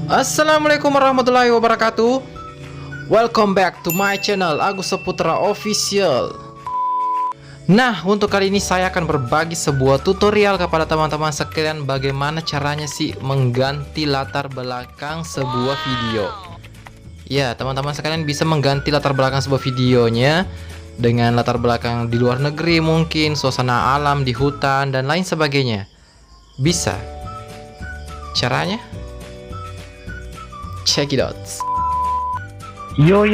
Assalamualaikum warahmatullahi wabarakatuh. Welcome back to my channel Agus Saputra Official. Nah, untuk kali ini saya akan berbagi sebuah tutorial kepada teman-teman sekalian bagaimana caranya sih mengganti latar belakang sebuah video. Ya, teman-teman sekalian bisa mengganti latar belakang sebuah videonya dengan latar belakang di luar negeri, mungkin suasana alam di hutan dan lain sebagainya. Bisa. Caranya? Check it out. Yo,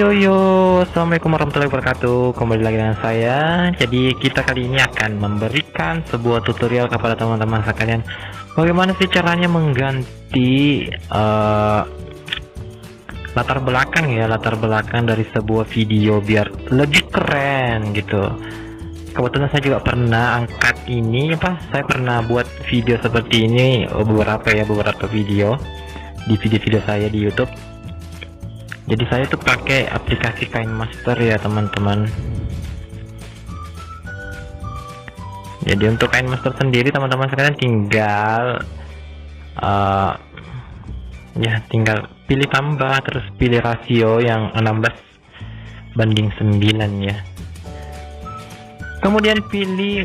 assalamualaikum warahmatullahi wabarakatuh. Kembali lagi dengan saya. Jadi kita kali ini akan memberikan sebuah tutorial kepada teman-teman sekalian bagaimana sih caranya mengganti latar belakang dari sebuah video biar lebih keren gitu. Kebetulan saya juga pernah angkat ini saya pernah buat video seperti ini beberapa video di video-video saya di YouTube. Jadi saya tuh pakai aplikasi KineMaster ya teman-teman. Jadi untuk KineMaster sendiri teman-teman sekalian tinggal tinggal pilih tambah, terus pilih rasio yang 16:9 ya. Kemudian pilih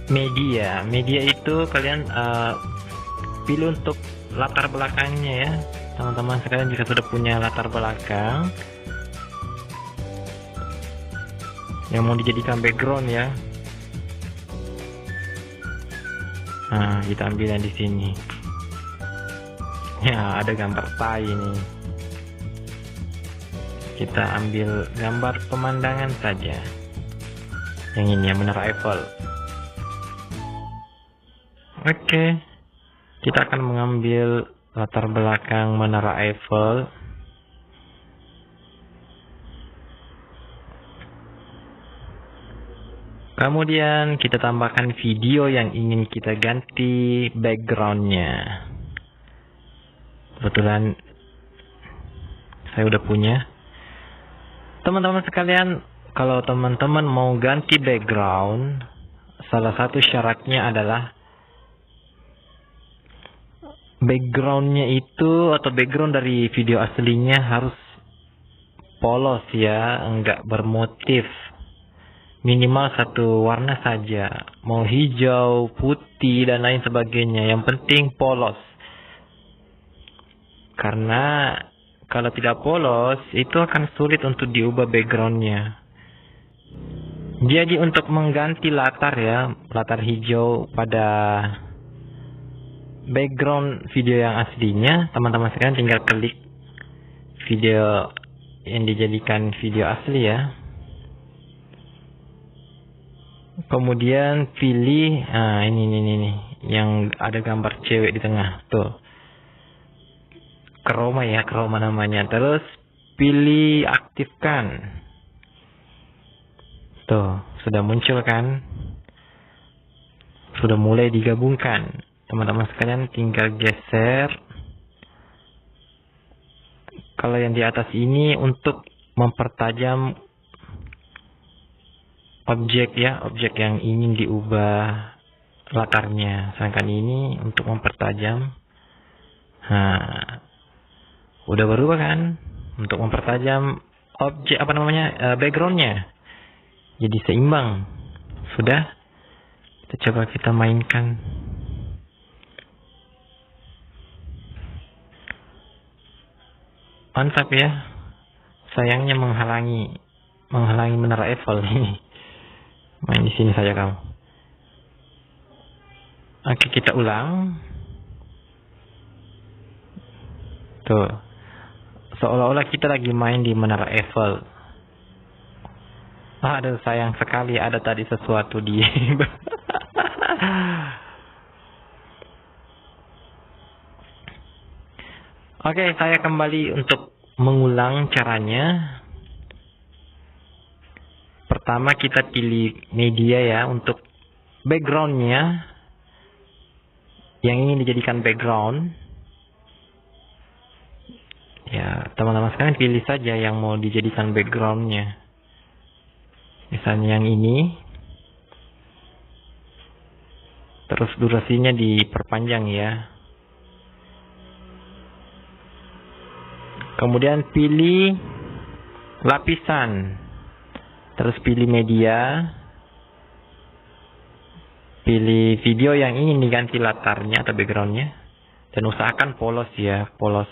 media itu kalian pilih untuk latar belakangnya ya teman-teman sekalian. Jika sudah punya latar belakang yang mau dijadikan background ya, nah kita ambil yang di sini ya, ada gambar tai nih. Kita ambil gambar pemandangan saja yang ini ya, Menara Eiffel. Oke, kita akan mengambil latar belakang Menara Eiffel. Kemudian kita tambahkan video yang ingin kita ganti backgroundnya. Kebetulan saya udah punya. Teman-teman sekalian, kalau teman-teman mau ganti background, salah satu syaratnya adalah backgroundnya itu atau background dari video aslinya harus polos ya, enggak bermotif, minimal satu warna saja, mau hijau, putih dan lain sebagainya, yang penting polos. Karena kalau tidak polos itu akan sulit untuk diubah backgroundnya. Jadi untuk mengganti latar hijau pada background video yang aslinya, teman-teman sekalian tinggal klik video yang dijadikan video asli ya. Kemudian pilih ini yang ada gambar cewek di tengah tuh, chroma namanya. Terus pilih aktifkan. Tuh, sudah muncul kan? Sudah mulai digabungkan. Teman-teman sekalian tinggal geser. Kalau yang di atas ini untuk mempertajam objek yang ingin diubah latarnya. Sedangkan ini untuk mempertajam. Nah, udah berubah kan? Untuk mempertajam objek backgroundnya. Jadi seimbang. Sudah. Coba kita mainkan. Mantap ya. Sayangnya menghalangi Menara Eiffel ini. Main di sini saja kamu. Oke, kita ulang. Tuh. Seolah-olah kita lagi main di Menara Eiffel. Aduh, sayang sekali ada tadi sesuatu di Oke, saya kembali untuk mengulang caranya. Pertama kita pilih media ya untuk backgroundnya yang ingin dijadikan background. Ya, teman-teman sekalian pilih saja yang mau dijadikan backgroundnya. Misalnya yang ini. Terus durasinya diperpanjang ya. Kemudian pilih lapisan, terus pilih media, pilih video yang ingin diganti latarnya atau backgroundnya, dan usahakan polos ya, polos.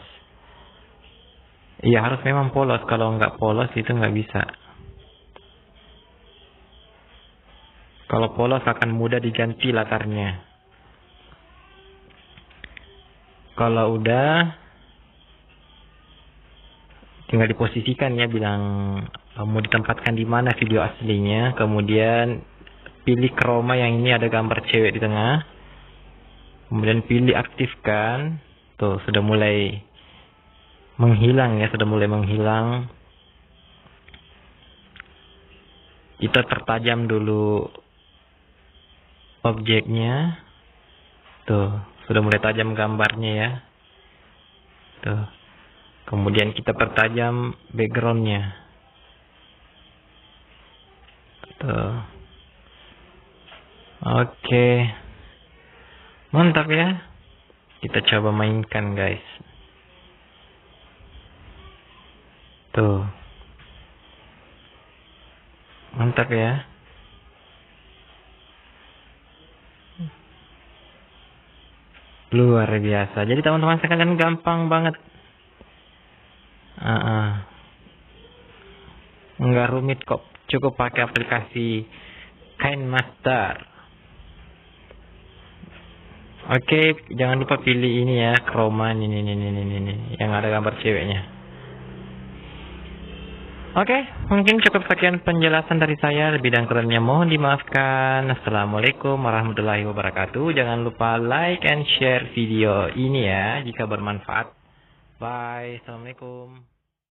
Iya, harus memang polos. Kalau nggak polos itu nggak bisa. Kalau polos akan mudah diganti latarnya. Kalau udah, tinggal diposisikan ya, bilang mau ditempatkan di mana video aslinya. Kemudian pilih chroma yang ini ada gambar cewek di tengah. Kemudian pilih aktifkan. Tuh, sudah mulai menghilang ya, sudah mulai menghilang. Kita pertajam dulu objeknya. Tuh, sudah mulai tajam gambarnya ya. Tuh. Kemudian kita pertajam backgroundnya. Tuh. Oke. Mantap ya. Kita coba mainkan guys. Tuh. Mantap ya. Luar biasa. Jadi teman-teman sekalian gampang banget. Nggak rumit kok. Cukup pakai aplikasi KineMaster. Oke, jangan lupa pilih ini ya, chroma ini yang ada gambar ceweknya. Oke, mungkin cukup sekian penjelasan dari saya. Lebih dan kurangnya mohon dimaafkan. Assalamualaikum warahmatullahi wabarakatuh. Jangan lupa like and share video ini ya jika bermanfaat. Bye. Assalamualaikum.